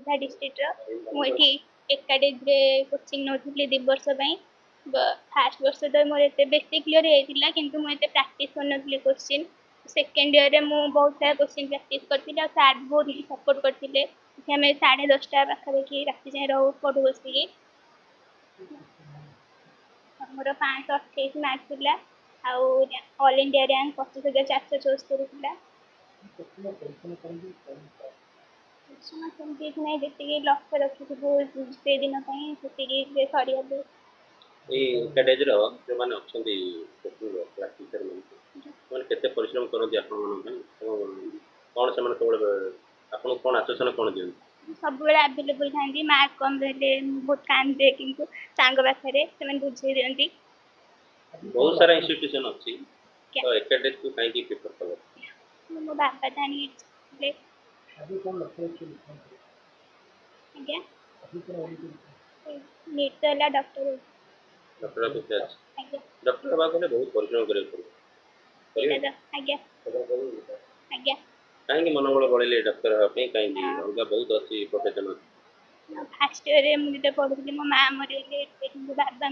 Khordha district मुझे academy coaching नौली 2 वर्ष fast वर्ष तो मोर एत बेसिक क्लीयर होता कि मुझे प्राक्ट कर क्वेश्चन सेकेंड ईयर रे मु बहुत सारा क्वेश्चन प्राक्ट करती सार बहुत सपोर्ट करते आम 10:30 पाखापाखि राति जाए रो पढ़ू बसिकी मोर 528 मार्क था ऑल इंडिया रैंक 25,474 था सेमती नहीं जी लक्ष्य रखी से दिन से सरिया एकाडेमी जो मैंने अच्छा क्लास टीचर मैंने केते परिश्रम करती कौन से आपको कौन आश्वासन कौन दिखती सब आवेलेबल था मार्क कम रहे बहुत कांदे कि सांग पाखे से बुझे दिखती बहुत सारा इंस्टीट्यूशन अच्छी तो एकाडेमी को कहीं प्रिफर कल मो बाबा जानी आज्ञा नीट तो है डॉक्टर डॉक्टर केते अच्छे डॉक्टर हवा गले बहुत परिश्रम करें आज्ञा आज्ञा कहीं मनोबल बढ़े डॉक्टर हाँपी कहीं अलग बहुत अच्छी प्रोफेशन फास्ट ईयर मुझे पढ़ुली मो माँ मर बाबा